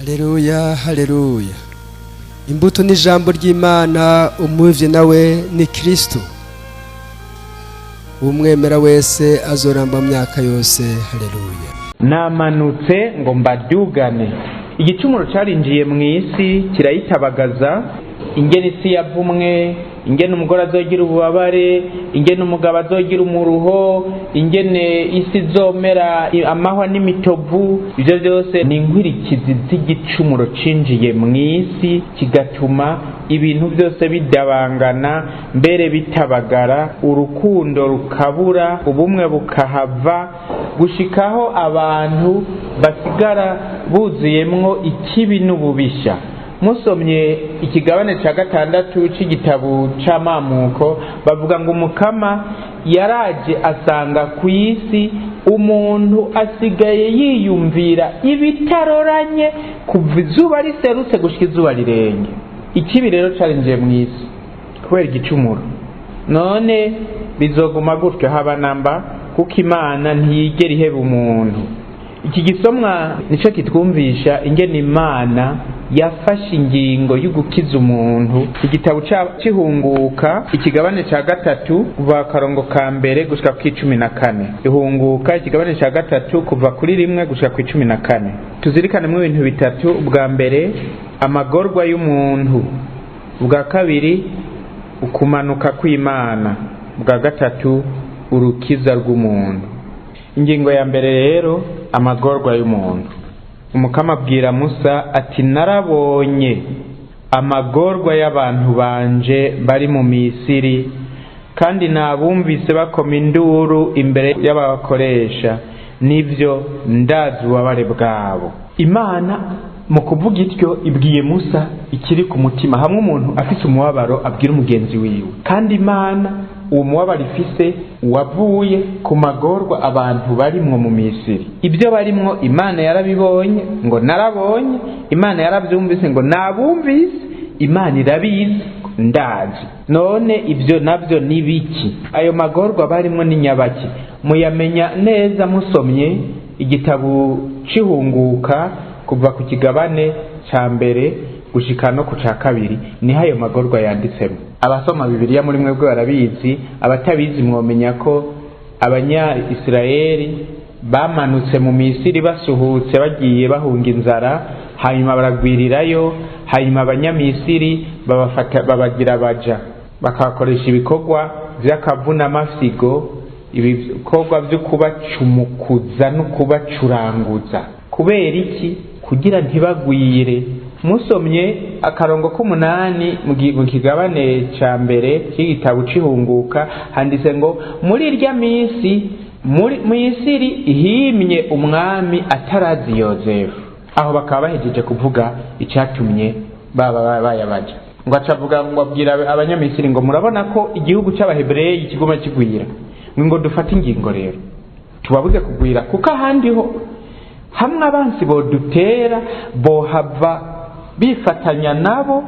Haleluya, haleluya. Imbuto n'ijambo ry'Imana, umuvye nawe ni Kristo. Umwemera wese azoramba myaka yose. Haleluya. Namanutse ngo mbadugane. Igicumuro carinjiye mu isi kirayitabagaza, ingene isi yavumwe, ingene umugore azogira ububabare, ingene umugabo azogira umuruho, ingene isi izomera amahwa n'imitovu. Ivyo byose ni inkwirikizi z'igicumuro cinjiye mu isi kigatuma ibintu byose bidabangana, mbere bitabagara, urukundo rukabura, ubumwe bukahava, gushikaho abantu basigara buzuyemwo ikibi n'ububisha. Musomye ikigabane ca gatandatu c'igitabo c'amamuko bavuga ngo umukama yaraje asanga ku isi umuntu asigaye yiyumvira ibitaroranye kuva izuba riserutse gushika izuba rirenge. Ikibi rero carinjiye mu isi kubera igicumuro, none bizoguma gutyo haba namba, kuko Imana ntiyigera iheba umuntu. Iki gisomwa nico kitwumvisha ingene Imana yafashe ingingo y'ugukiza umuntu. Igitabo c'ihunguka ikigabane ca gatatu kuva karongo ka mbere gushika ku 14. Ihunguka ikigabane ca gatatu kuva kuri 1 gushika ku 14. Tuzirikane mu bintu bitatu: ubwa mbere amagorwa y'umuntu, ubwa kabiri ukumanuka kw'Imana, ubwa gatatu urukiza rw'umuntu. Ingingo ya mbere rero, amagorwa y'umuntu. Umukama abwira Musa ati narabonye amagorwa y'abantu banje bari mu Misiri, kandi nabumvise bakoma induru imbere y'abakoresha, nivyo ndazi ububabare bwabo. Imana mu kuvuga ityo ibwiye Musa ikiri ku mutima. Hamwe umuntu afise umubabaro abwira umugenzi wiwe, kandi Imana uwo mubabaro ifise wavuye ku magorwa abantu barimwo mu Misiri. Ibyo barimwo Imana yarabibonye ngo narabonye, Imana yarabyumvise ngo nabumvise, Imana irabizi ndazi. None ibyo nabyo ni biki? Ayo magorwa barimwo ni nyabaki? Muyamenya neza musomye igitabo c'ihunguka kuva ku kigabane ca mbere gushika no ku ca kabiri, niho ayo magorwa yanditsemo. Abasoma Bibiliya muri mwebwe barabizi, abatabizi mwomenya ko abanya-Israeli bamanutse mu Misiri basuhutse bagiye bahunga inzara, hanyuma baragwirirayo, hanyuma abanyamisiri babagira baja, bakakoresha ibikorwa vy'akavuna amasigo, ibikorwa vyo kubacumukuza no kubacuranguza. Kubera iki? Kugira ntibagwire. Musomye akarongo k'umunani mu kigabane ca mbere c'igitabo c'ihunguka handitse ngo muri irya minsi mu Misiri himye umwami atarazi Yozefu. Aho bakaba bahejeje kuvuga icatumye bayabaja. Ngo acavuga ngo abwira abanyamisiri ngo murabona ko igihugu c'abahebreyi kiguma kigwira, ngo dufate ingingo rero tubabuze kugwira, kuko ahandi ho hamwe abansi bodutera bohava bifatanya nabo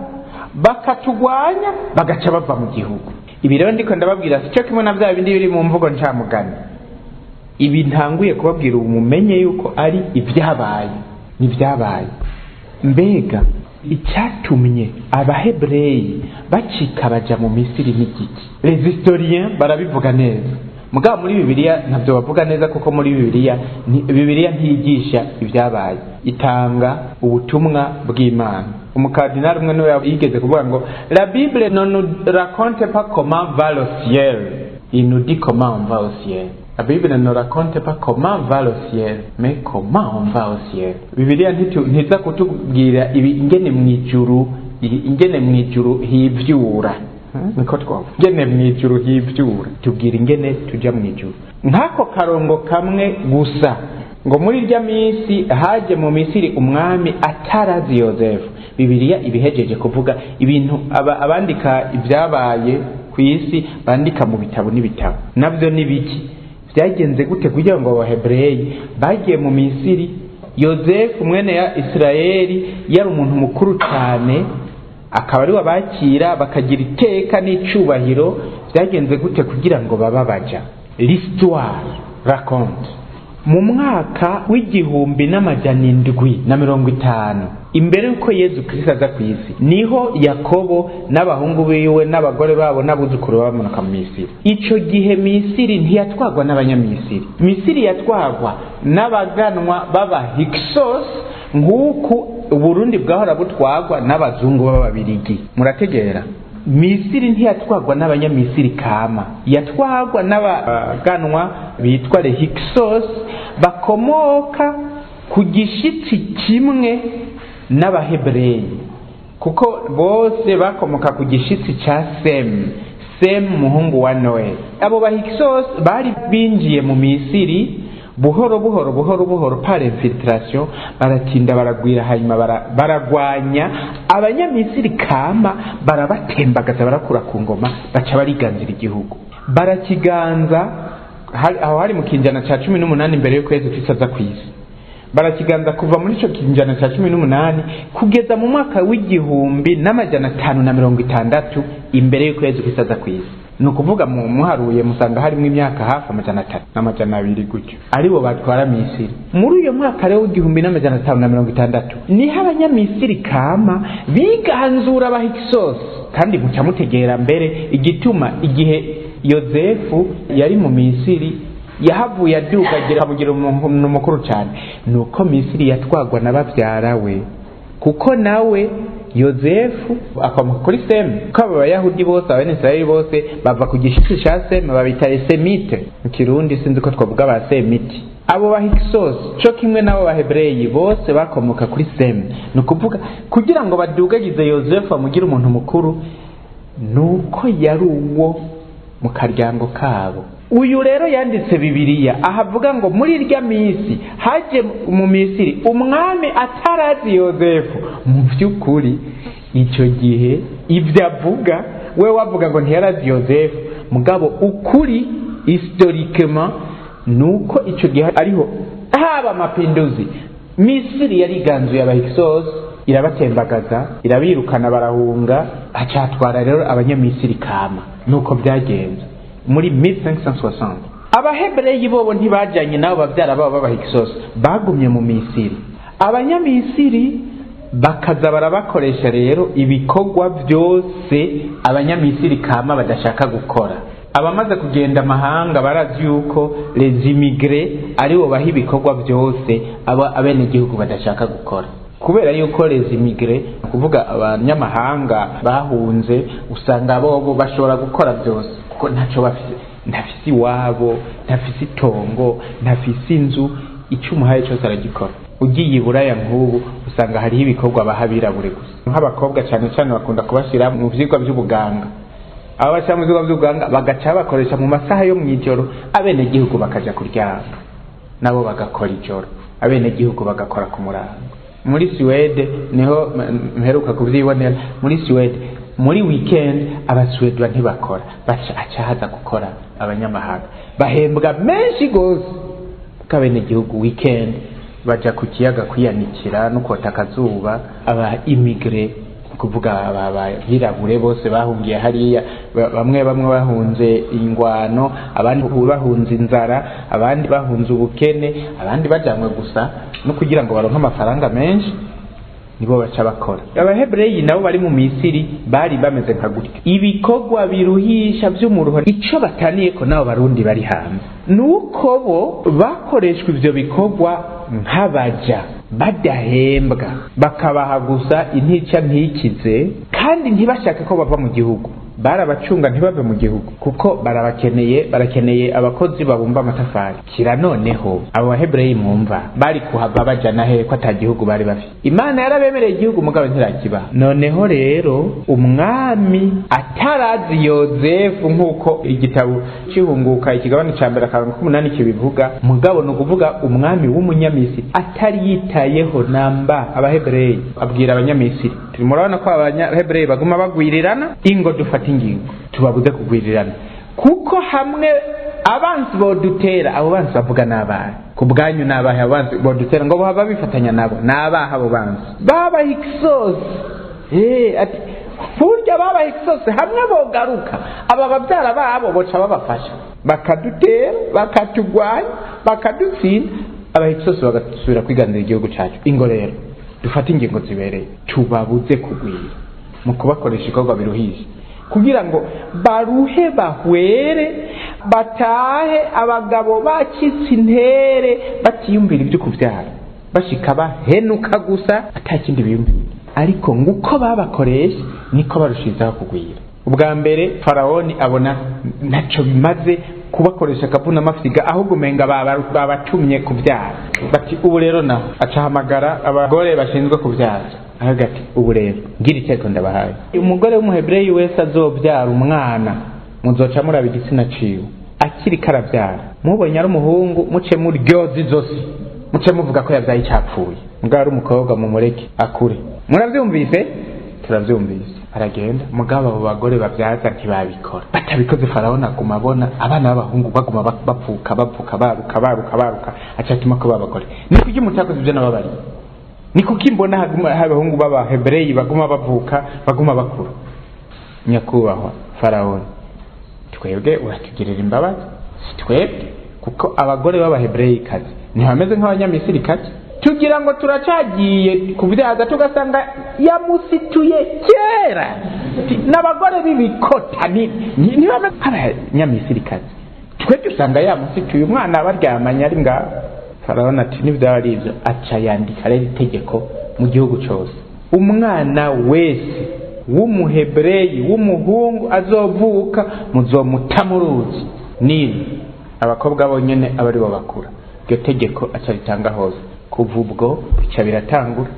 bakatugwanya bagaca bava mu gihugu. Ibi rero ndiko ndababwira sico kimwe na bya bindi biri mu mvugo ncamugani. Ibi ntanguye kubabwira umumenye yuko ari ibyabaye, ni byabaye. Mbega icyatumye abahebreyi bacika baja mu Misiri n'igiki? Les historiens barabivuga neza, mugabo muri Bibiliya ntabyo bavuga neza, kuko muri Bibiliya ntiyigisha ibyabaye, itanga ubutumwa bw'Imana. Umukardinali umwe niwe yigeze kuvuga ngo la Bible ne nous raconte pas comment va le ciel, il nous dit comment on va au ciel. La Bible ne nous raconte pas comment va le ciel, mais comment on va au ciel. Bibiliya ntiza kutubwira ingene mwijuru hivyura, niko twavuga ingene mwijuru hivyura, tubwira ingene tuja mwijuru. Nkako karongo kamwe gusa ngo muri irya minsi haje mu Misiri umwami atarazi Yozefu. Bibiliya ibihejeje kuvuga ibintu abandika ibyabaye ku isi bandika mu bitabo n'ibitabo. Navyo ni biki? Byagenze gute kugira ngo abahebreyi bagiye mu Misiri? Yozefu mwene ya Israeli yari umuntu mukuru cyane, akaba ari wabakira bakagira iteka n'icubahiro. Byagenze gute kugira ngo baba baja? L'histoire raconte mu mwaka w'igihumbi n'amajana indwi na mirongo itanu imbere yuko Yezu Kristo aza ku isi, niho Yakobo n'abahungu biwe n'abagore babo n'abuzukuru bamanuka mu Misiri. Ico gihe Misiri ntiyatwagwa n'abanyamisiri, Misiri yatwagwa n'abaganwa b'aba Hyksos, nk'uku Uburundi bwahora butwagwa n'abazungu b'Ababirigi. Murategera? Misiri ntiyatwagwa n'abanyamisiri kama, yatwagwa n'abaganwa bitwa le Hyksos, bakomoka ku gishitsi kimwe n'Abahebureyi, kuko bose bakomoka ku gishitsi ca Sem muhungu wa Noe. Abo ba Hyksos bari binjiye mu Misiri buhoro par infiltration, baratinda baragwira, hanyuma baragwanya abanyamisiri kama, barabatembagaza, barakura ku ngoma, baca bariganzira igihugu, barakiganza aho hari mu kinjana ca 18 imbere y'uko Yezu Kristo aza ku isi. Barakiganza kuva muri ico kinjana ca 18 kugeza mu mwaka w'igihumbi n'amajana 560 imbere y'uko Yezu Kristo aza ku isi. Ni ukuvuga muharuye musanga harimo imyaka hafi amajana 3 n'amajana 2 gutyo aribo batwara Misiri. Muri uyo mwaka rero w'igihumbi n'amajana 560 niho abanyamisiri kama biganzura aba Hyksos, kandi muca mutegera mbere igituma igihe Yozefu yari mu Misiri yahavuye adukagira kamugira umuntu mukuru cyane, nuko Misiri yatwagwa n'abavyara we, kuko nawe Yozefu akomoka kuri Semu, ko aba Bayahudi bose Abanisirayeli bose bava ku gishitsi ca Semu, babita Semite mu Kirundi, sinzi ko twavuga ba Semiti. Abo ba Hyksos cyo kimwe nabo Bahebureyi bose bakomoka kuri Semu. Ni ukuvuga kugira ngo badugagize Yozefu amugira umuntu mukuru, nuko yari uwo mu karyango kabo. Uyu rero yanditse Bibiliya ahavuga ngo muri irya misi haje mu Misiri umwami atarazi Yozefu. Mu by'ukuri icyo gihe ibyo avuga we wavuga ngo ntiyarazi Yozefu, mugabo ukuri historiquement nuko icyo gihe ariho haba amapinduzi. Misiri yariganzuye aba Hyksos, irabatembagaza, irabirukana, barahunga, acatwara rero abanyamisiri kama. Nuko byagenze muri 1560. Abahebureyi bobo ntibajanye nabo bavyara babo baba Hyksos, bagumye mu Misiri. Abanyamisiri bakaza barabakoresha rero ibikorwa byose abanyamisiri kama badashaka gukora. Abamaze kugenda amahanga barazi yuko les immigrés aribo baha ibikorwa byose abene gihugu badashaka gukora, kubera yuko les immigrés kuvuga abanyamahanga bahunze, usanga bobo bashobora gukora byose kuko ntaco bafise, ntafise iwabo, ntafise itongo, ntafise inzu, icyo umuhaye cyose aragikora. Ugiye Buraya nk'ubu usanga hariho ibikorwa bahabirabure gusa. Nk'abakobwa cyane cyane bakunda kubashira mu vyigwa by'ubuganga, aba bashyira mu vyigwa by'ubuganga bagaca bakoresha mu masaha yo mwijoro, abene gihugu bakaja kuryama nabo bagakora ijoro, abene gihugu bagakora ku murango. Muri Swede niho mperuka kuvyibonera. Muri Swede muri weekend abaswedwa ntibakora, baca haza gukora abanyamahanga, bahembwa menshi gose, kabene gihugu weekend baja ku kiyaga kwiyanikira no kota akazuba. Aba immigré kuvuga abirabure bose bahungiye hariya, bamwe bahunze ingwano, abandi bahunze inzara, abandi bahunze ubukene, abandi bajanywe gusa no kugira ngo baronke amafaranga menshi, nibo baca bakora. Abahebureyi nabo bari mu Misiri bari bameze nka gutya, ibikorwa biruhisha by'umuruho. Ico bataniye ko nabo Barundi bari hanze nuko bo bakoreshwa ivyo bikorwa nk'abaja badahembwa, bakabaha gusa intica ntikize, kandi ntibashake ko bava mu gihugu. Barabacunga ntibave mu gihugu kuko barakeneye abakozi babumba amatafari. Kira noneho abo Bahebureyi mwumva bari kuhava bajana he ko atagihugu bari bafite? Imana yarabemereye igihugu mugabo ntirakiba. Noneho rero umwami atarazi Yozefu, nk'uko igitabo cy'ihunguka ikigabane ca mbere akarongo k'umunani kibivuga, mugabo no kuvuga umwami w'umunyamisiri atari yitayeho namba Abahebureyi. Abwira abanyamisiri, turi murabona ko Abahebureyi baguma bagwirirana, ingo dufata ingingo tubabuze kugwirirana, kuko hamwe abansi bodutera, abo bansi bavuga n'abahe ku bwanyu, n'abahe abansi bodutera ngo baba bifatanya nabo, n'abahe abo bansi baba Hyksos. Ati burya burya baba exose hamwe bogaruka aba babyara babo boca babafasha bakadutera bakatugwanya bakadutsinda aba exose bagasubira kwiganira igihugu cyacu. Ingo rero dufate ingingo zibereye tubabuze kugwira mu kubakoresha ibikorwa biruhije kugira ngo baruhe bahwere batahe abagabo bakitse intere batiyumvira ibyo kubyara bashika bahenuka gusa atakindi biyumvira, ariko nguko babakoresha niko barushizaho kugwira. Ubwa mbere Farawoni abona ntacyo bimaze kubakoresha akavuna amafiga ahubwo umenga babatumye kubyara, bati ubu rero naho acahamagara abagore bashinzwe kubyara ahagati, ubu rero ngira icyeko ndabahaye, umugore w'umuhebreyi wese azobyara umwana muzoca muraba igitsina ciwe akiri karabyara, mubonye ari umuhungu muce muryoza izosi, muce muvuga ko yabyaye icyapfuye, mbwa ari umukobwa mumureke akure. Murabyumvise? Turabyumvise. Aragenda mugabo abo bagore babyaza ntibabikora, batabikoze Farawoni aguma abona abana b'abahungu baguma bapfuka baruka acatuma ko babagore. Ni kuki mutakoze ibyo nababari? Ni kuki mbona abahungu b'Abahebreyi baguma bavuka baguma bakura? Nyakubahwa Farawoni, twebwe uratugirira imbabazi, twebwe kuko abagore b'Abahebreyi kazi ntibameze nk'Abanyamisiri kazi, tugira ngo turacagiye kubyaza tugasanga yamusituye kera n'abagore b'ibikota ntibameze nk'Abanyamisiri kazi, twe dusanga yamusituye umwana baryamanye ari ngaho. Farawoni ati n'ibyaba ari ibyo aca yandika rero itegeko mu gihugu cyose, umwana wese w'umuhebreyi w'umuhungu azovuka muzomuta mu ruzi Nili, abakobwa bonyene abari bo bakura. Iryo tegeko aca ritanga hose, kuva ubwo bica biratangura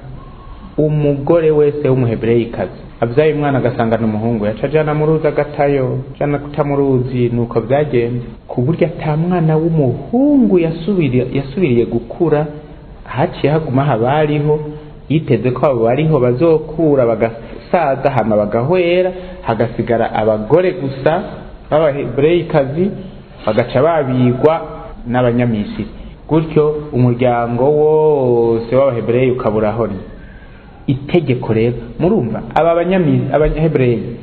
umugore wese w'umuhebreyi kazi abyaye umwana agasanga n'umuhungu yaca jana mu ruzi agatayo, jana kuta mu ruzi. Nuko byagenze ku buryo ata mwana w'umuhungu yasubiriye gukura, haciye haguma habariho yiteze ko abo bariho bazokura bagasaza hama bagahwera, hagasigara abagore gusa b'Abahebreyi kazi bagaca babigwa n'Abanyamisiri. Gutyo umuryango wose w'Abahebreyi ukaburaho. Itegeko rero murumva Abahebreyi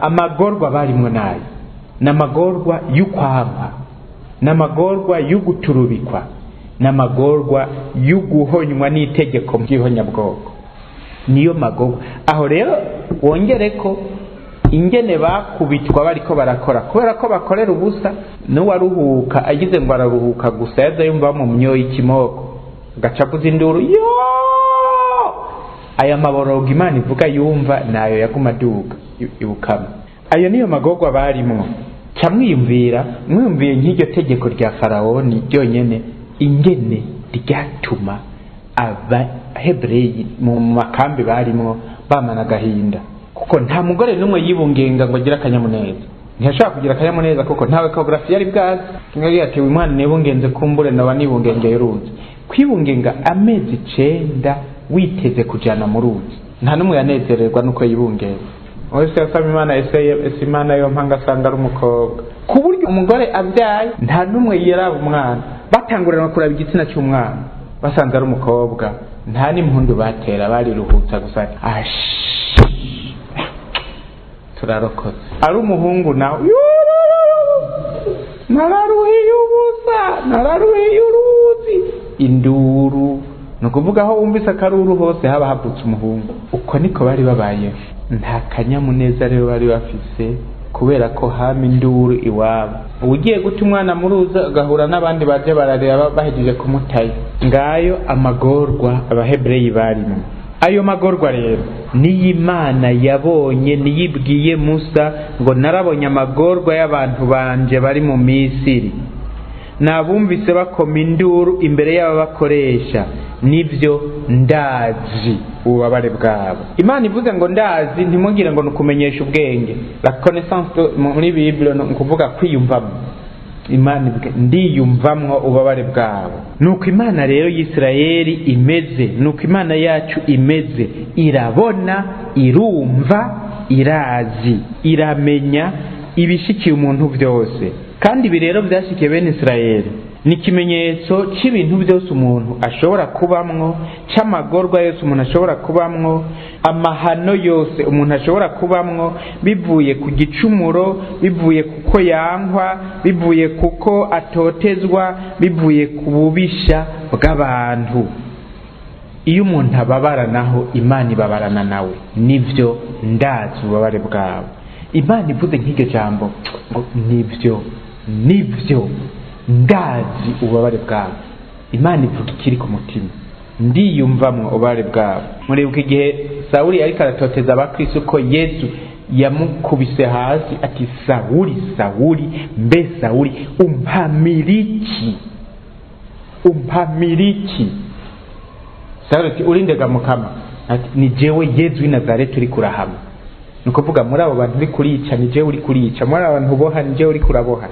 amagorwa barimwo nayo n'amagorwa y'ukwamba n'amagorwa y'uguturubikwa n'amagorwa y'uguhonywa n'itegeko ry'ihonyabwoko, niyo magorwa. Aho rero wongere ko ingene bakubitwa bariko barakora kubera ko bakorera ubusa, n'uwaruhuka agize ngo araruhuka gusa yaza yumva mu myoyo y'ikimoko gacapuza induru yo aya maboroga Imana ivuga yumva nayo yaguma duga ibukama. Ayo niyo magorwa barimwo. Ca mwiyumvira nk'iryo tegeko rya Farawoni ryonyene ingene ryatuma Abahebreyi mu makambi barimwo bamana agahinda, kuko nta mugore n'umwe yibungenga ngo agira akanyamuneza. Ntiyashaka kugira akanyamuneza kuko ntawe ecography yari bwazi, ngari yatewe umwana nibungenze kumbure nawa nibungengeye uruzi. Kwibungenga amezi 9 witeze kujana mu ruzi, nta numwe yanezererwa nuko yibungenga. Wese yasaba Imana ese Imana yo mpanga asanga ari umukobwa, ku buryo umugore abyaye nta numwe yaraba umwana, batangurana kuraba igitsina cy'umwana basanze ari umukobwa, nta n'impundu batera, bari ruhutsa gusa turarokoze. Ari umuhungu nawe nararuhiye ubusa, nararuhiye uruzi, induru. Nukuvuga aho wumvise akaruru hose haba havutse umuhungu. Uko niko bari babaye, nta kanyamuneza rero bari bafise kubera ko hama induru iwabo. Ugiye guta umwana mu ruzi agahura n'abandi baje barareba bahejeje kumutayo. Ngayo amagorwa Abahebreyi barimo. Ayo magorwa rero ni Imana yabonye, niyibwiye Musa ngo narabonye amagorwa y'abantu banje bari mu Misiri, nabumvise bakoma induru imbere y'aba bakoresha, nibyo ndazi ububabare bwabo. Imana ivuze ngo ndazi ntimugire ngo nukumenyesha ubwenge, la connaissance muri Bible no kuvuga kwiyumvamo. Imana ivuga ndiyumvamwo ububabare bwabo. Nuko Imana rero y'Isirayeli imeze, nuko Imana yacu imeze, irabona, irumva, irazi, iramenya ibishikiye umuntu byose. Kandi ibi rero byashikiye bene Isirayeli. ni ikimenyetso cy'ibintu byose umuntu ashobora kubamwo, cy'amagorwa yose umuntu ashobora kubamwo, amahano yose umuntu ashobora kubamwo, bivuye ku gicumuro, bivuye kuko yankwa, bivuye kuko atotezwa, bivuye ku bubisha bw'abantu. Iyo umuntu ababara naho Imana ibabarana nawe. Nivyo ndazi ububabare bwawe. Imana ivuze nk'iryo jambo ngo nivyo ndazi ububabare bwawe. Imana ivuga ikiri ku mutima, ndiyumvamwo ububabare bwawe. Muribuka igihe Sawuli ariko aratoteza abakristo ko Yesu yamukubise hasi ati Sawuli, Sawuli, mbe Sawuli umpamiriki. Sawuli ati urindega Mukama, ati ni jewe Yesu w'i Nazareti uri kurahama. Ni ukuvuga muri abo bantu uri kurica ni jewe uri kurica, muri abo bantu uboha ni jewe uri kuraboha.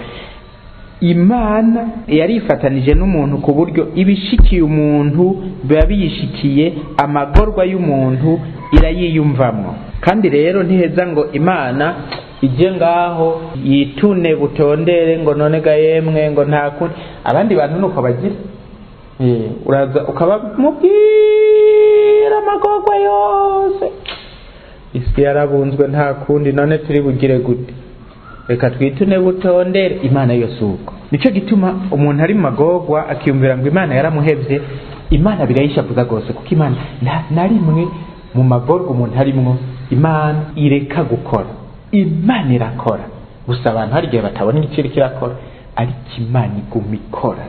Imana yarifatanije n'umuntu ku buryo ibishikiye umuntu biba biyishikiye, amagorwa y'umuntu irayiyumvamwo. Kandi rero ntiheza ngo Imana ije ngaho yitune butondere ngo none ga yemwe ngo nta kundi. Abandi bantu nuko bagira, uraza ukabamubwira amagorwa yose, isi yarabunzwe nta kundi, none turi bugire gute? Reka twitune butondere. Imana yose uko. Nico gituma umuntu ari magorwa akiyumvira ngo Imana yaramuhevye, Imana birayishavuza gose, kuko Imana na rimwe mu magorwa umuntu harimwo Imana ireka gukora. Imana irakora, gusa abantu hari igihe batabona igiciro kirakora, ariko Imana iguma ikora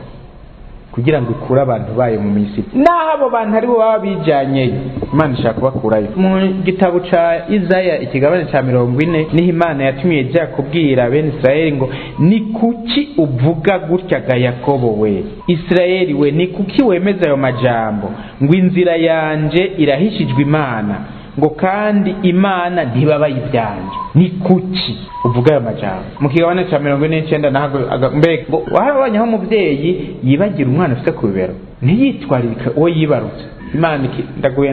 kugira ngo ikure abantu bayo mu Misiri. Naho abo bantu ari bo baba bijanyeyo, Imana ishaka kubakurayo. Mu gitabo ca Isaya ikigabane ca 40 niho Imana yatumye ija kubwira bene Israeli ngo ni kuki uvuga gutya ga Yakobo we, Israeli we, ni kuki wemeza ayo majambo ngo inzira yanje irahishijwe Imana, ngo kandi Imana ntibaba ibyanje? Ni kuki uvuga ayo majambo? Mu kigabane ca 49 nahago mbere ngo warabonye aho umuvyeyi yibagira umwana ufite ku bibero ntiyitwaririke uwo yibarutse. Imana iki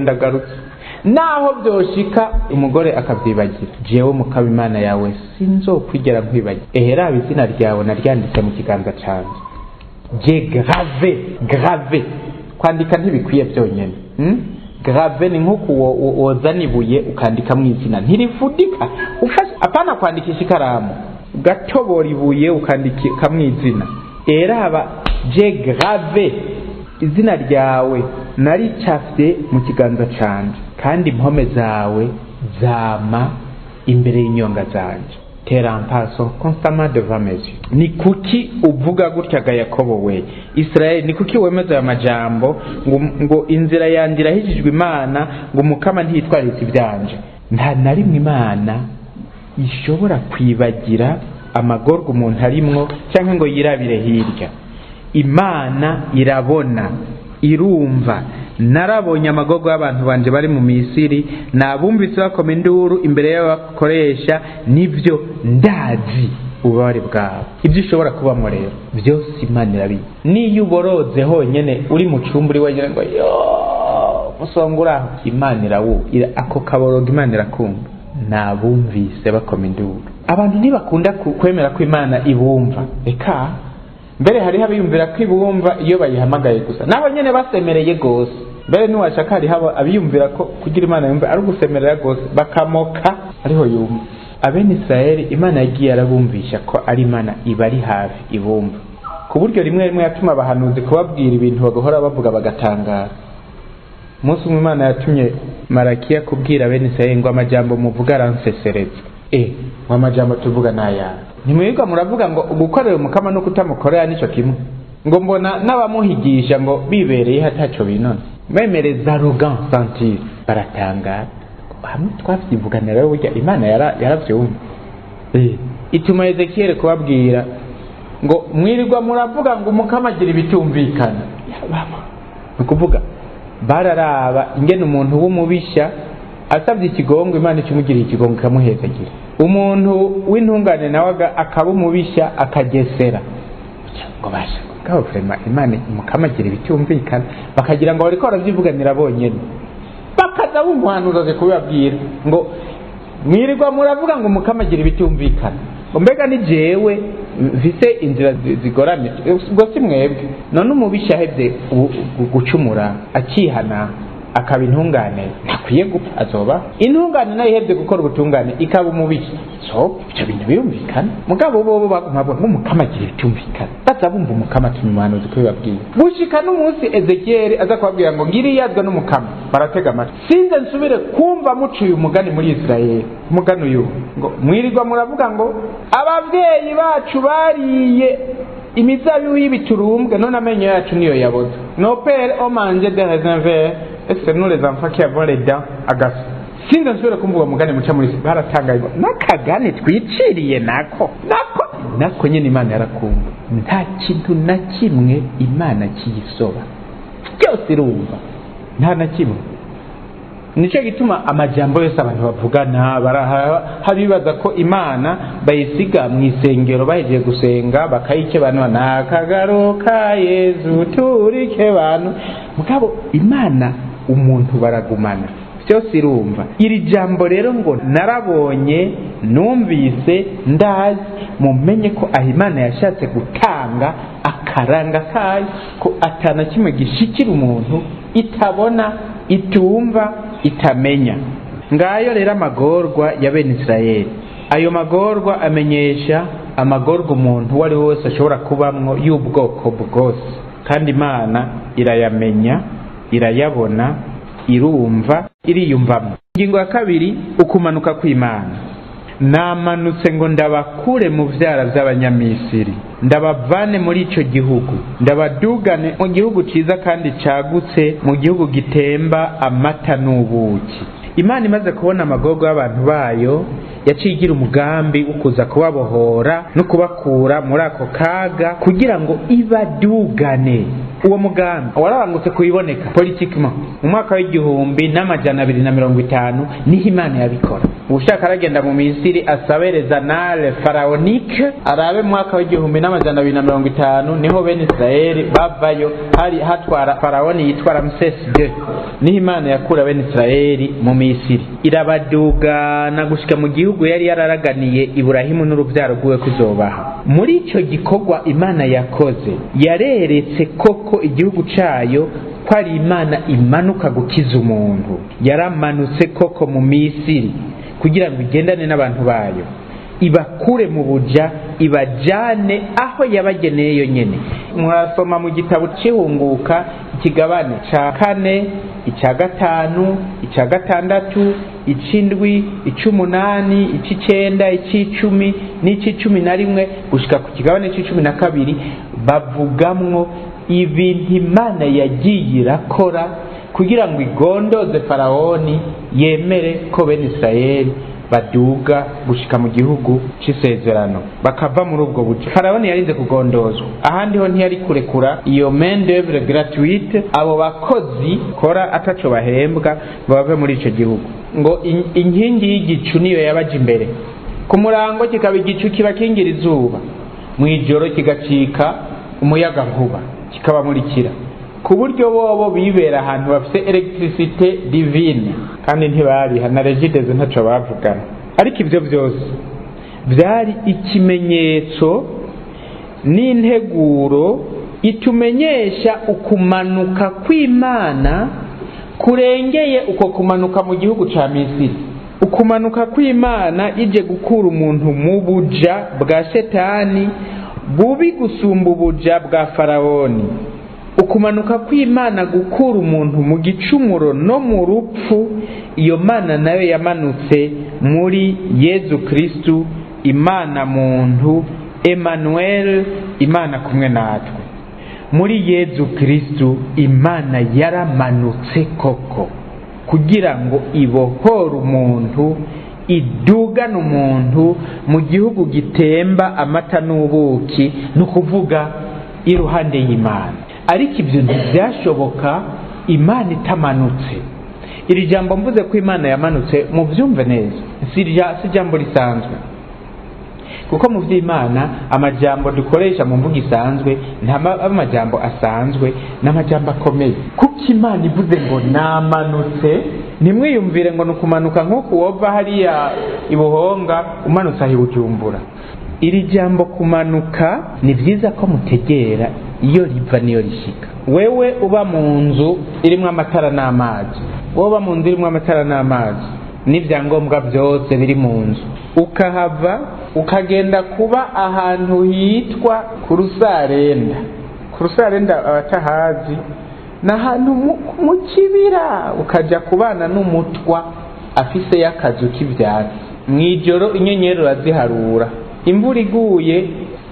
ndagarutse. Naho byoshika umugore akavyibagira, jewe Mukama Imana yawe sinzokwigera nkwibagira. Ehera izina ryawe naryanditse mu kiganza canje. Je grave kwandika ntibikwiye byonyene. Grave ni nkuko wozana ibuye ukandika mu izina ntirifudika. Ufashe apana kwandikisha ikaramu, gatobora ibuye ukandika mu izina. Eraba je grave izina ryawe naricafye mu kiganza canje, kandi impome zawe zama imbere y'inyonga zanje. Terampaso constamment devant mes yeux. Ni kuki uvuga gutya ga Yakobo we, Israeli, ni kuki wemeza aya majambo ngo inzira yanje irahishijwe Imana, ngo Mukama ntiyitwaritse ibyanje? Nta na rimwe Imana ishobora kwibagira amagorwa umuntu arimwo cyangwa ngo yirabire hirya. Imana irabona, irumva. Narabonye amagorwa y'abantu banje bari mu Misiri, nabumvise bakoma induru imbere y'abakoresha, nivyo ndazi ububabare bwawe. Ibyo ushobora kubamo rero byose Imana irabizi. Niyo uboroze honyene uri mu cyumba uri wenyine ngo yo musongura, Imana ako kaboroga Imana irakumva. Nabumvise bakoma induru. Abantu ntibakunda kwemera ko Imana ibumva. Eka mbere hari abiyumvira ko ibumva iyo bayihamagaye gusa, nabo nyene basemereye gose. Mbere niwashaka hari abiyumvira ko kugira Imana yumva ari gusemerera gose, bakamoka ariho yumva. Abene Israeli Imana yagiye arabumvisha ko ari Imana ibari hafi ibumva, ku buryo rimwe yatuma abahanuzi kubabwira ibintu bagahora bavuga bagatangara. Umunsi umwe Imana yatumye Malakiya kubwira abene Israeli ngo amajambo muvuga aransesereza. Wa majambo tuvuga naya, nimwiga muravuga ngo gukorera Mukama no kutamukorera nico kimwe, ngo mbona n'abamuhigisha ngo bibereye hataco binone, bemereza arrogant sentir, baratangara. Hamwe twavyivuganira rero burya Imana yaravyumva. Ituma Ezekiel kubabwira ngo mwirirwa muravuga ngo Mukama agira ibitumvikana. Nukuvuga bararaba ingene umuntu w'umubisha asabye ikigongo Imana ikimugira ikigongo kamuhezagira, umuntu w'intungane nawe akaba umubisha akagesera ngo basha ngabo vrema Imana Mukama agira ibitumvikana, bakagira ngo bariko baravyivuganira bonyene, bakaza bumuhanuza kubabwira ngo mwirirwa muravuga ngo Mukama agira ibitumvikana, ngo mbega ni jewe mfise inzira zigoramye ubwo si mwebwe none umubisha ahevye gucumura akihana akaba intungane ntakwiye gupfa azoba intungane nayo ihevye gukora ubutungane ikaba umubisha so ivyo bintu birumvikana mugabo bobo bagumabwa nk'umukama agiye bitumvikana baza bumva umukama tumumuhanuzi ko bibabwiye gushika n'umunsi Ezekieli aza kubabwira ngo ngiri yazwe n'umukama baratega amatwi sinze nsubire kumva muciye umugani muri Israeli umugani uyu ngo mwirirwa muravuga ngo abavyeyi bacu bariye imizabibu y'ibiturumbwe none amenyo yacu niyo yaboze nos pères ont mangé des raisins verts et c'est nous les enfants qui avons les dents agasa sinze nsubire kumva uwo mugani muca muri baratangaye n'akagane twiciriye nako nyene Imana yarakumva nta kintu na kimwe Imana kiyisoba byose irumva nta na kimwe nico gituma amajambo yose abantu bavugana habibaza ko Imana bayisiga mu isengero bahejeje gusenga bakayikebana nakagaruka Yezu turike bantu mugabo Imana umuntu baragumana byose irumva iri jambo rero ngo narabonye numvise ndazi mumenye ko Imana yashatse gutanga akaranga kayo ko atana kimwe gishikira umuntu itabona itumva itamenya ngayo rero amagorwa ya bene Israeli ayo magorwa amenyesha amagorwa umuntu wari wose ashobora kubamwo y'ubwoko bwose kandi Imana irayamenya irayabona irumva iriyumvamo ingingo ya kabiri ukumanuka kw'Imana namanutse ngo ndabakure mu vyara vy'abanyamisiri ndabavane muri ico gihugu ndabadugane mu gihugu ciza kandi cagutse mu gihugu gitemba amata n'ubuki Imana imaze kubona amagorwa y'abantu bayo yaciye igira umugambi wo kuza kubabohora no kubakura muri ako kaga kugira ngo ibadugane uwo mugambi wararangutse kuyiboneka politikement mu mwaka w'1250 niho Imana yabikora ushaka aragenda mu Misiri asabereza nale pharaonique arabe mu mwaka w'1250 niho bene Israeli bavayo hari hatwara pharaoni yitwa Ramses II niho Imana yakura bene Israeli mu Misiri irabadugana gushika mu gihugu yari yararaganiye Iburahimu n'urubyaro rwiwe kuzobaha muri ico gikorwa Imana yakoze yareretse koko igihugu cayo ko ari Imana imanuka gukiza umuntu yaramanutse koko mu Misiri kugira ngo igendane n'abantu bayo ibakure mu buja ibajane aho yabageneye yo nyene mwasoma mu gitabo cy'ihunguka ikigabane ca 4 ica 5 ica 6 icindwi icumunani icicenda icicumi n'icicumi gushika ku kigabane c'12 bavugamwo ibintu Imana yagiye irakora kugira ngo igondoze Faraoni yemere ko bene Israeli baduga gushika mu gihugu c'isezerano bakava muri ubwo buce Faraoni yarinze kugondozwa ahandi ho ntiyari kurekura iyo main d'œuvre gratuite abo bakozi kora ataco bahembwa bave muri ico gihugu ngo inkingi y'igicu niyo yabaje imbere ku murango kikaba igicu kibakingira izuba mu ijoro kigacika umuyaga nkuba kikabamurikira ku buryo bobo bibera ahantu bafite electricité divine kandi ntibariha na Regidezo ntaco bavugana ariko ivyo byose byari ikimenyetso n'integuro itumenyesha ukumanuka kw'Imana kurengeye uko kumanuka mu gihugu ca Misiri ukumanuka kw'Imana ije gukura umuntu mu buja bwa Shetani bubi gusumba ubuja bwa Faraoni ukumanuka kw'Imana gukura umuntu mu gicumuro no mu rupfu iyo Mana nayo yamanutse muri Yezu Kristu Imana muntu Emmanuel Imana kumwe natwe muri Yezu Kristu Imana yaramanutse koko kugira ngo ibohore umuntu idugana umuntu mu gihugu gitemba amata n'ubuki no kuvuga iruhande y'Imana ariko ibyo ntibyashoboka Imana itamanutse iri jambo mvuze ko Imana yamanutse mu byumve neza si jambo risanzwe kuko mu by'Imana amajambo dukoresha mu mvugo isanzwe nta amajambo asanzwe n'amajambo akomeye kuko Imana ivuze ngo namanutse nimwiyumvire ngo nukumanuka nko kuwova hariya ibuhonga umanutse ahi Bujumbura iri jambo kumanuka ni byiza ko mutegera iyo riva niyo rishika. Wewe uba mu nzu irimo amatara n'amazi, wowe uba mu nzu irimo amatara n'amazi n'ibyangombwa byose biri mu nzu, ukahava ukagenda kuba ahantu hitwa ku Rusarenda. Ku Rusarenda abatahazi ni ahantu mu kibira, ukajya kubana n'umutwa afise y'akazu k'ibyatsi. Mwijoro inyenyeri uraziharura, imvura iguye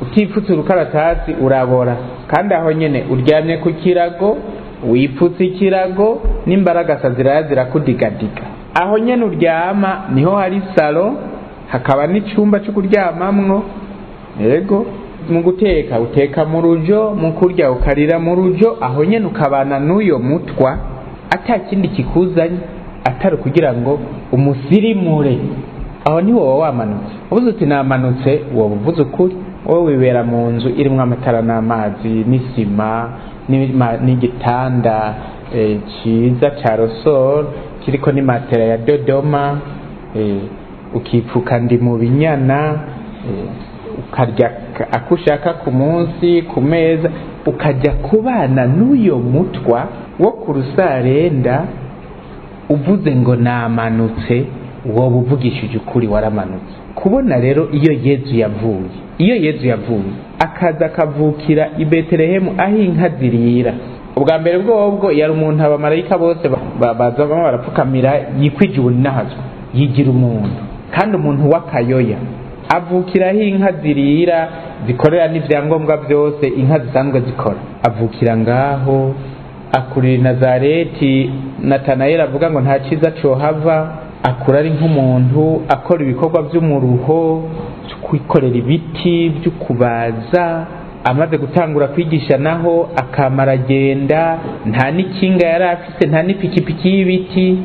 utifutse urukaratasi urabora, kandi aho nyene uryamye ku kirago wipfutse ikirago n'imbaragasa zirakudigadiga. Aho nyene uryama niho hari salo, hakaba n'icyumba cyo kuryamamwo. Yego, mu guteka uteka mu rujo, mu kurya ukarira mu rujo. Aho nyene ukabana n'uyo mutwa atakindi kikuzanye atari kugira ngo umusirimure. Aho ni wowe wamanutse. Uvuze uti namanutse, wowe uvuze ukuri. Wowe wibera mu nzu irimo amatara n'amazi n'isima n'igitanda cyiza cya Rosol kiriko ni matera ya Dodoma, ukipfuka ndi mu binyana, ukarya akushaka ku munsi ku meza, ukajya kubana n'uyo mutwa wo ku Rusarenda. Uvuze ngo namanutse, wowe uvugishije ukuri waramanutse. Kubona rero iyo Yezu yavuye akaza akavukira i Betelehemu aho inka zirira. Ubwa mbere bwobwo yari umuntu abamarayika bose bazamo barapfukamira, yikwije ubunahazwa, yigira umuntu, kandi umuntu w'akayoya. Avukira aho inka zirira, zikorera n'ivyangombwa byose inka zisanzwe zikora. Avukira ngaho, akurira i Nazareti. Natanayeli avuga ngo nta cyiza cohava. Akura ari nk'umuntu akora ibikorwa by'umuruho, kwikorera ibiti byo kubaza. Amaze gutangura kwigisha naho akamara agenda, nta n'ikinga yari afise, nta n'ipikipiki y'ibiti.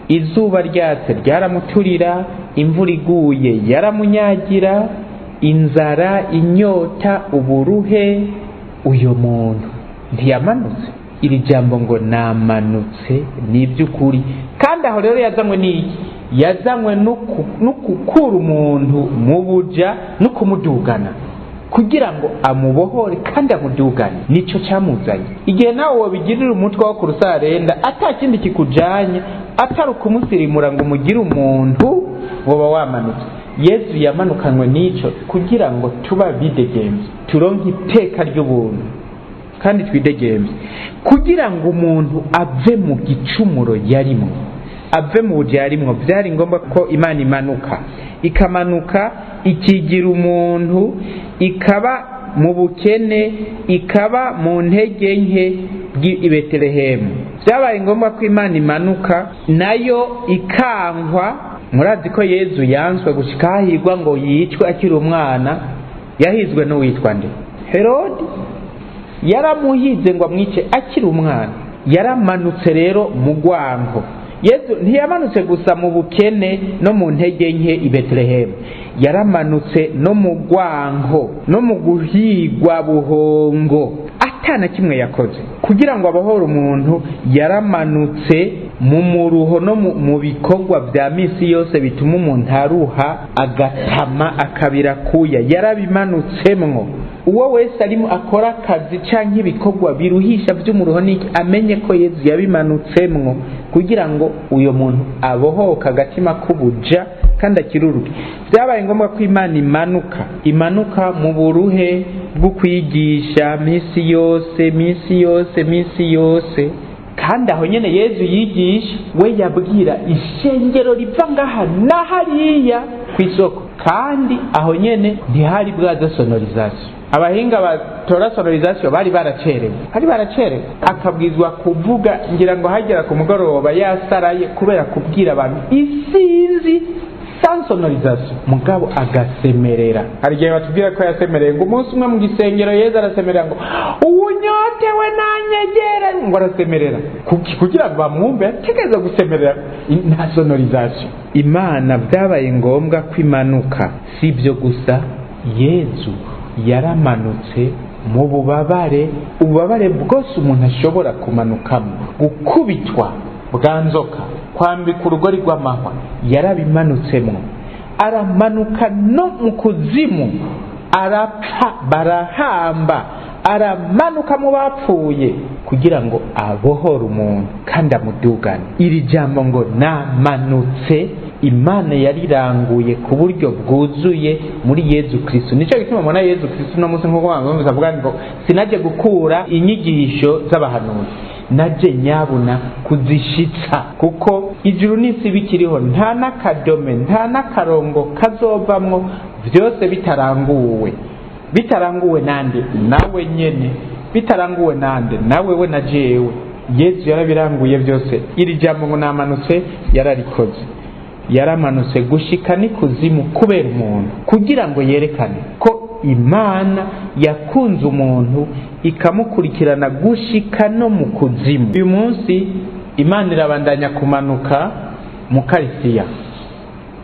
Izuba ryatse ryaramuturira, imvura iguye yaramunyagira, inzara, inyota, uburuhe. Uyo muntu ntiyamanutse. Iri jambo ngo namanutse ni iby'ukuri. Kandi aho rero yazanywe n'iki? Yazanywe no gukura umuntu mu buja no kumudugana, kugira ngo amubohore kandi amudugane. Nico cyamuzanye. Igihe nawe wabigirira umutwe wo ku Rusarenda atakindi kikujanye atari ukumusirimura ngo umugire umuntu, woba wamanutse. Yesu yamanukanwe n'ico kugira ngo tuba bidegemvye, turonke iteka ry'ubuntu kandi twidegemvye, kugira ngo umuntu ave mu gicumuro yarimwo, ave mu buja yarimwo. Byari ngombwa ko Imana imanuka, ikamanuka ikigira umuntu, ikaba mu bukene, ikaba mu ntege nke bw'i Betelehemu. Byabaye ngombwa ko Imana imanuka nayo ikankwa. Murazi ko Yezu yanswe gushika hahigwa ngo yicwe akiri umwana. Yahizwe n'uwitwa nde? Herodi. Yaramuhize ngo amwice akiri umwana. Yaramanutse rero mu gwanko. Yezu ntiyamanutse gusa mu bukene no mu ntege nke i Betelehemu, yaramanutse no mu gwanko no mu guhigwa buhongo, atana kimwe yakoze kugira ngo abohore umuntu. Yaramanutse mu muruho no mu bikorwa bya misi yose bituma umuntu aruha agatama akabira kuya. Yarabimanutsemwo. Uwo wese arimo akora akazi canke ibikorwa biruhisha by'umuruho niki, amenye ko Yezu yabimanutsemwo kugira ngo uyo muntu abohoka agatima kubuja kandi akiruruke. Byabaye ngombwa ko Imana imanuka mu buruhe bwo kwigisha misi yose. Kandi aho nyene Yezu yigisha, we yabwira ishengero riva ngaha na hariya ku isoko. Kandi aho nyene ntihari bwaza sonorization. Abahinga batora sonorization bari baracerewe. Akabwizwa kuvuga, ngira ngo hagera ku mugoroba yasaraye kubera kubwira abantu isinzi sans sonorisation. Mugabo agasemerera. Hari gihe batubwira ko yasemereye ngo umunsi umwe mu gisengero Yezu arasemerera ngo uwunyotewe nanyegere, ngo arasemerera kugira ngo bamwumve. Tegeza gusemerera nta sonorisation. Imana byabaye ngombwa kwimanuka. Si ibyo gusa, Yezu yaramanutse mu ububabare bwose umuntu ashobora kumanukamo. Gukubitwa bwa nzoka, kwambika urugori rw'amahwa, yarabimanutsemwo. Aramanuka no mu kuzimu, arapfa, barahamba, aramanuka mu bapfuye kugira ngo abohore umuntu kandi amudugane. Iri jambo ngo namanutse, Imana yariranguye ku buryo bwuzuye muri Yezu Kristo. Nico gituma mubona Yezu Kristo no munsi nk'uko bavuga ngo sinaje gukura inyigisho z'abahanuzi, naje nyabuna kuzishitsa, kuko ijuru n'isi bikiriho nta n'akadome nta n'akarongo kazovamwo, byose bitaranguwe nande nawe nyene, bitaranguwe nande nawe we na jewe. Yesu yarabiranguye byose. Iri jambo ngo namanutse yararikoze, yaramanutse gushika ni kuzimu kubera umuntu, kugira ngo yerekane ko Imana yakunze umuntu ikamukurikirana gushika no mu kuzimu. Uyu munsi Imana irabandanya kumanuka mu Karistiya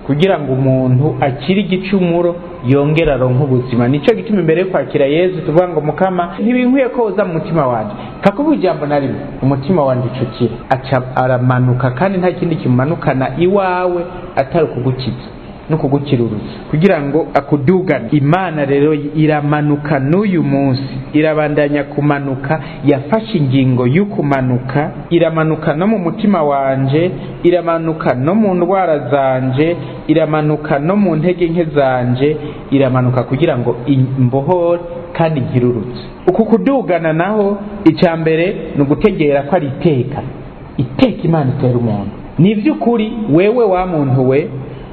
kugira ngo umuntu akiri igicumuro yongera aronka ubuzima. Nico gituma imbere yo kwakira Yesu tuvuga ngo Mukama ntibinkwiye ko uza mu mutima wanje, kakuvuga ijambo na rimwe umutima wanje ucukira. Aca aramanuka, kandi nta kindi kimanukana iwawe atari kugukiza no kugukirurutsa kugira ngo akudugane. Imana rero iramanuka n'uyu munsi, irabandanya kumanuka, yafashe ingingo y'ukumanuka, iramanuka no mu mutima wanje, iramanuka no mu ndwara zanje, iramanuka no mu ntege nke zanje, iramanuka kugira ngo imbohore kandi nkirurutse. Uku kudugana naho icya mbere ni ugutegera ko ari iteka Imana itera umuntu. Ni iby'ukuri wewe wa muntu we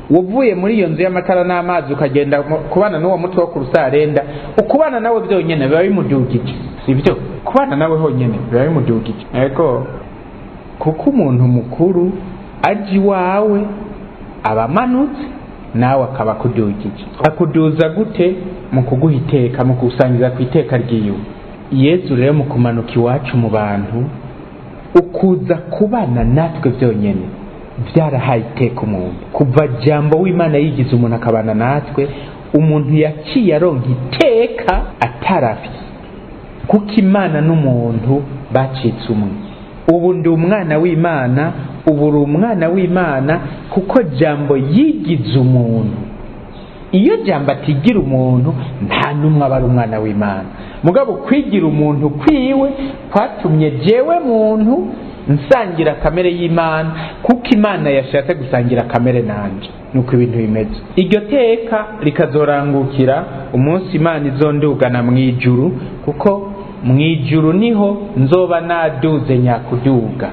uvuye muri iyo nzu y'amatara n'amazi ukagenda kubana n'uwo mutwe wo ku rusarenda, ukubana nawe byonyine biba bimudugije, sibyo? Kubana nawe honyine biba bimudugije, ariko kuko umuntu mukuru aje iwawe abamanutse nawe akaba akudugije. Akuduza gute? Mu kuguha iteka, mu kugusangiza ku iteka ryiwe. Yesu rero mu kumanuka iwacu mu bantu, ukuza kubana natwe byonyine byarahaye iteka umuntu. Kuva jambo w'Imana yigize umuntu akabana natwe, umuntu yaciye aronka iteka atarafye, kuko Imana n'umuntu bacitse umwe. Ubu ndi umwana w'Imana, ubu uri umwana w'Imana kuko jambo yigize umuntu. Iyo jambo atigira umuntu nta numwe aba ari umwana w'Imana. Mugabo kwigira umuntu kwiwe kwatumye jewe muntu nsangira kamere y'Imana, kuko Imana yashatse gusangira kamere nanje. Nuko ibintu bimeze. Iryo teka rikazorangukira umunsi Imana izondugana mu ijuru, kuko mu ijuru niho nzoba naduze nyakuduga.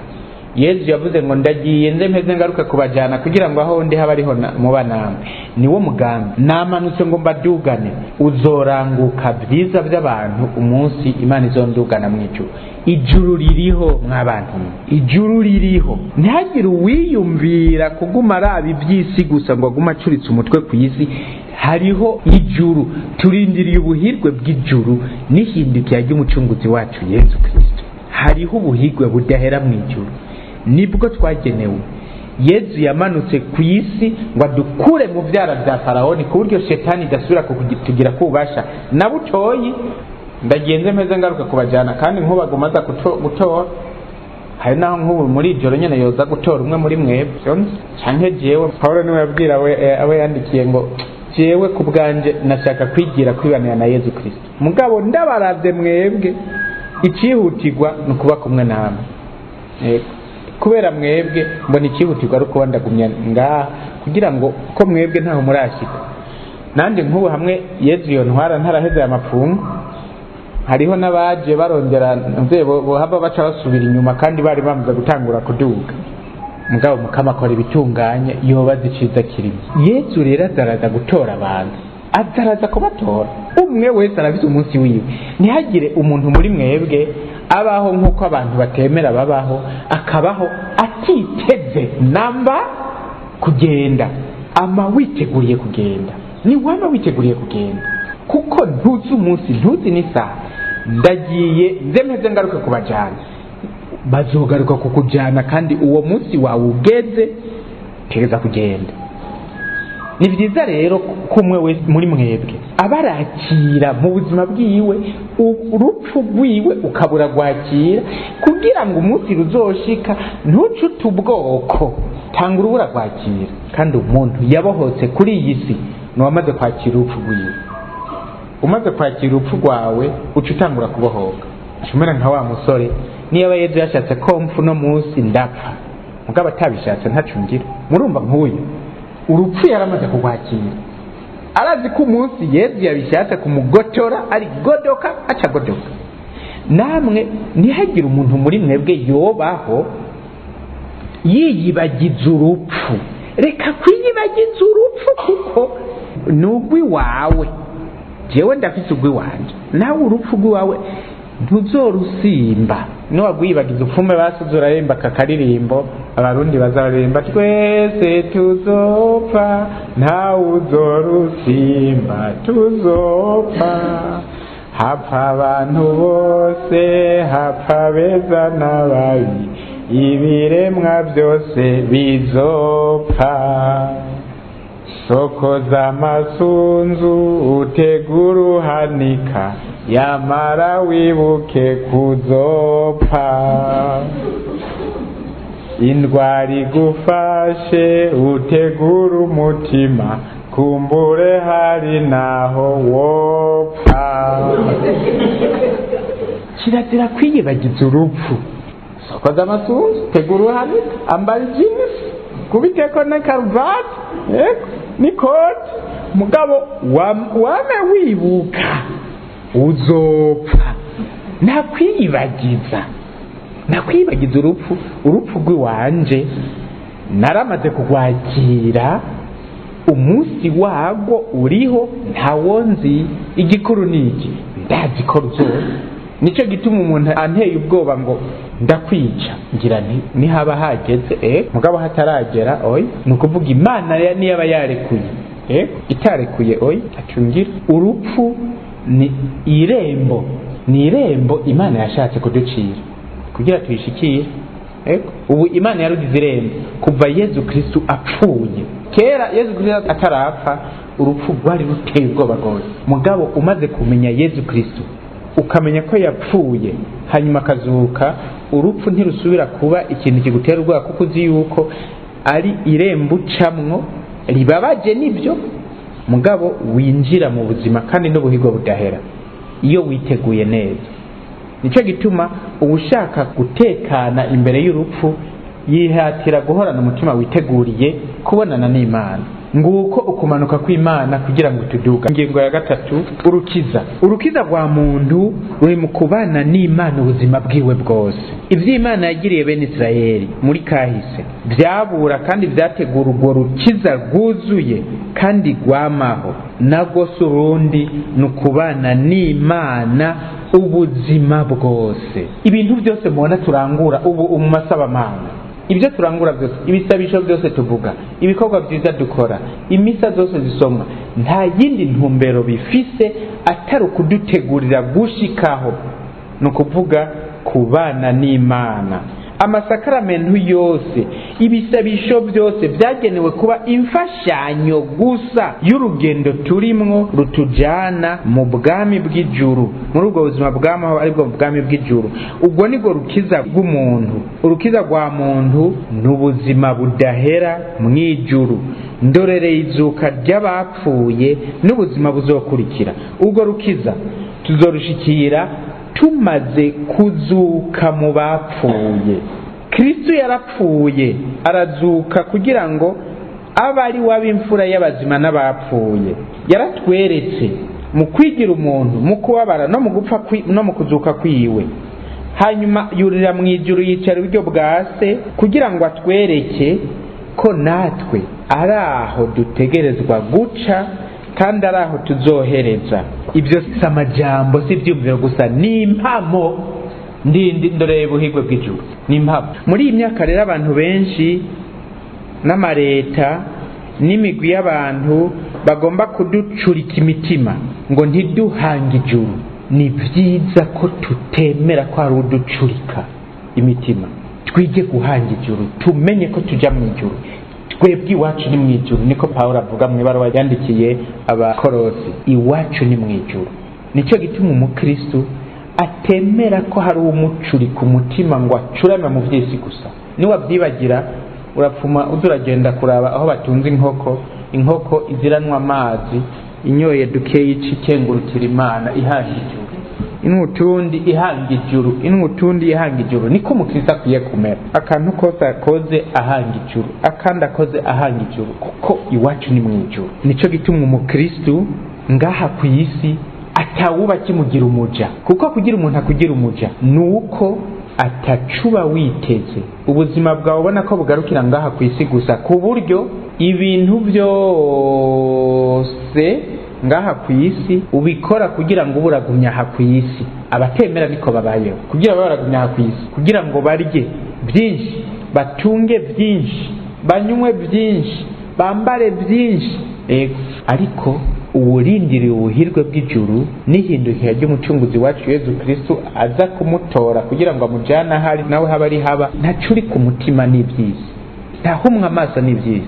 Yesu yavuze ngo ndagiye nze mpeze ngaruka kubajana kugira ngo aho ndi haba ariho muba namwe. Niwo mugambi. Namanutse ngo mbadugane. Uzoranguka byiza by'abantu umunsi Imana izondugana mu ijuru. Ijuru ririho mw'abantu, ijuru ririho. Ntihagire uwiyumvira kuguma araba iby'isi gusa ngo aguma acuritse umutwe ku isi. Hariho ijuru, turindiriye ubuhirwe bw'ijuru n'ihindukira ry'umucunguzi wacu Yesu Kristo. Hariho ubuhirwe budahera mu ijuru, nibwo twagenewe. Yesu yamanutse ku isi ngo adukure mu byara bya Farahoni, ku buryo Shetani idasubira kutugira kubasha na butoyi. Ndagenze mpeze ngaruka kubajana, kandi nkubagumaza gutora. Hari naho nk'ubu muri ijoro nyene yoza gutora umwe muri mwebwe canke jewe. Paulo niwe yabwira abe yandikiye ngo jewe ku bwanje nashaka kwigira kwibanira na Yesu Kristo, mugabo ndabaravye mwebwe icihutirwa no kuba kumwe namwe. Kubera mwebwe mbona icihutirwa ari kuba ndagumya ngaha kugira ngo ko mwebwe ntaho murashika. Nanje nk'ubu hamwe Yesu yontwara ntaraheze amapfungu, hariho n'abaje barongera bo haba baca basubira inyuma, kandi bari bamaze gutangura kuduga. Mugabo Mukama akora ibitunganye, yoba ziciza kirimo. Yesu rero azaraza gutora abantu, azaraza kubatora. Umwe wese arabize umunsi wiwe. Ntihagire umuntu muri mwebwe abaho nk'uko abantu batemera babaho, akabaho atiteze namba kugenda. Ama witeguriye kugenda, ni waba witeguriye kugenda, kuko ntuzi umunsi, ntuzi n'isaha. Ndagiye nze mpeze ngaruka kubajana, bazogaruka kukujana, kandi uwo munsi wawe ugeze tegeza kugenda. Ni byiza rero kumwe wese muri mwebwe abarakira mu buzima bwiwe urupfu rwiwe ukabura gwakira, kugira ngo umunsi ruzoshika ntucute ubwoko, tangura ubura gwakira. Kandi umuntu yabohotse kuri iyi si n'uwamaze kwakira urupfu rwiwe. umaze kwakira urupfu rwawe uca utangura kubohoka, umera nka wa musore niba Yesu yashatse ko mpfu no munsi ndapfa mugabo atabishatse ntaco ngira. Murumva nk'uyu urupfu yaramaze kurwakira, arazi ko umunsi Yesu yabishatse kumugotora ari godoka aca godoka. Namwe ntihagire umuntu muri mwebwe yobaho yiyibagiza urupfu. Reka kwiyibagiza urupfu kuko nugwi wawe, jewe ndafise ugwi wanje, nawe urupfu rwawe ntuzorusimba. Niwagwibagiza upfume basuzuraremba kakaririmbo abarundi bazaremba, twese tuzopfa ntawe uzorusimba, tuzopfa hapfa abantu bose, hapfa beza n'ababi, ibiremwa byose bizopfa. Soko z'amasunzu utegura uhanika, yamara wibuke kuzopfa. Indwara igufashe utegura umutima, kumbure hari naho wopfa. Kirazira kwiyibagiza urupfu. Soko z'amasunzu utegura uhanika, ambara ijinisi, kubiteko na karuvati nikoti, mugabo wame wibuka uzopfa. Nakwiyibagiza urupfu. Urupfu rw'iwanje naramaze kurwakira, umunsi wago uriho ntawonzi. Igikuru niki ndazi ko ruzoza. Nico gituma umuntu anteye ubwoba ngo ndakwica, ngira ni haba hageze mugabo hataragera oyi, nukuvuga Imana niyo aba yarekuye itarekuye oyi acungira. Urupfu ni irembo Imana yashatse kuducira kugira tuyishikire. Ubu Imana yarugize irembo kuva Yesu Kristo apfuye. Kera Yesu Kristo atarapfa urupfu rwari ruteye ubwoba rwose, mugabo umaze kumenya Yesu Kristo ukamenya ko yapfuye hanyuma akazuka, urupfu ntirusubira kuba ikintu kigutera ubwoba, kuko uzi yuko ari irembo ucamwo ribabaje nibyo, mugabo winjira mu buzima kandi n'ubuhigo budahera iyo witeguye neza. Nico gituma ubushaka gutekana imbere y'urupfu yihatira guhorana umutima witeguriye kubonana n'Imana. Nguko ukumanuka kw'Imana kugira ngo tuduga. Ingingo ya 3, urukiza rwa muntu ruri mu kubana n'Imana ubuzima bwiwe bwose. Ivy'Imana yagiriye bene Israeli muri kahise byabura kandi byategura urwo rukiza rwuzuye kandi rwamaho. Nagwo surundi nukubana n'Imana ubuzima bwose. Ibintu byose mubona turangura ubu mu masabamana, ibyo turangura byose, ibisabisho byose tuvuga, ibikorwa byiza dukora, imisa zose zisomwa, nta yindi ntumbero bifise atari ukudutegurira gushikaho, nukuvuga kubana n'Imana. Amasakaramentu yose, ibisabisho byose byagenewe kuba imfashanyo gusa y'urugendo turimwo rutujana mu bwami bw'ijuru, muri ubwo buzima bw'amaho aribwo bwami bw'ijuru. Ubwo nibwo rukiza rw'umuntu. Urukiza rwa muntu n'ubuzima budahera mw'ijuru, ndorereye izuka ry'abapfuye n'ubuzima buzokurikira. Ubwo rukiza tuzorushikira tumaze kuzuka mu bapfuye. Kristo yarapfuye arazuka kugira ngo abe ari w'ab'imfura y'abazima n'abapfuye. Yaratweretse mu kwigira umuntu, mu kubabara no mu gupfa no mu kuzuka kwiwe. Hanyuma yurira mu ijuru yicara iburyo bwa Se kugira ngo atwereke ko natwe ari aho dutegerezwa guca kandi ari aho tuzohereza. Ibyo si amajambo, si ibyumviro gusa, ni impamo ndoreye ubuhigwe bw'ijuru, ni impamo. Muri iyi myaka rero abantu benshi n'amareta n'imigwi y'abantu bagomba kuducurika imitima ngo ntiduhange ijuru. Ni byiza ko tutemera ko ari uducurika imitima, twige guhanga ijuru, tumenye ko tujya mu ijuru. Twebwe iwacu ni mu ijuru, niko Pawulo avuga mu ibaruwa yandikiye Abakolosi, iwacu ni mu ijuru. Nicyo gituma umukristo atemera ko hari umucurika umutima ngo acurame mu by'isi gusa. Niwabyibagira urapfuma uduragenda kuraba aho batunze inkoko inkoko iziranwa amazi inyoye dukeyi ikengurukira Imana ihanga ijuru, intutundi ihanga ijuru, intutundi ihanga ijuru. Niko umukristo akwiye kumera, akantu kose akoze ahanga ijuru, akandi akoze ahanga ijuru, kuko iwacu ni mu ijuru. Nico gituma umukristo ngaha ku isi atawuba kimugira umuja, kuko kugira umuntu akugira umuja nuko atacuba witeze. Ubuzima bwawe ubona ko bugarukira ngaha ku isi gusa, ku buryo ibintu byose ngaha ku isi ubikora kugira ngo uburagumya aha ku isi. Abatemera niko babayeho, kugira baragumya aha ku isi, kugira ngo barye byinshi, batunge byinshi, banywe byinshi, bambare byinshi. Ariko uwurindiriye ubuhirwe bw'ijuru n'ihindukira ry'umucunguzi wacu Yezu Kristo aza kumutora kugira ngo amujane ahari nawe haba ari haba, ntacuri ku mutima n'ibyiza, ntahumwe amaso n'ibyiza,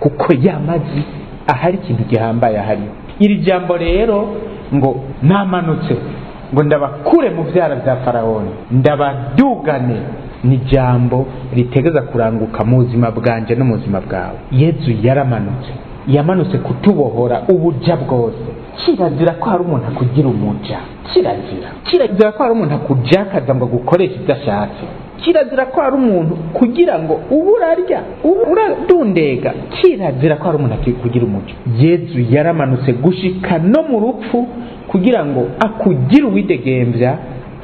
kuko yamazi ahari ikintu gihambaye ahariho. Iri jambo rero ngo namanutse ngo ndabakure mu vyara vya Farawoni ndabadugane, ni jambo ritegeza kuranguka mu buzima bwanje no mu buzima bwawe. Yezu yamanutse kutubohora ubuja bwose. Kirazira ko hari umuntu akugira umuja, kirazira ko hari umuntu akujakaza ngo gukoresha idashatse, kirazira ko hari umuntu kugira ngo uburarya uradundega, kirazira ko hari umuntu akugira umuja. Yezu yaramanutse gushika no mu rupfu kugira ngo akugire uwidegembya,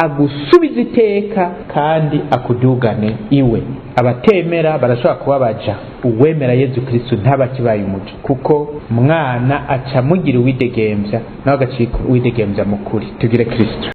agusubiza iteka kandi akudugane iwe. Abatemera barashobora kuba baja, uwemera Yezu Kristo ntaba kibaye umuja, kuko mwana aca mugira uwidegembya nawe agacika uwidegembya mukuri. Tugire Kristo.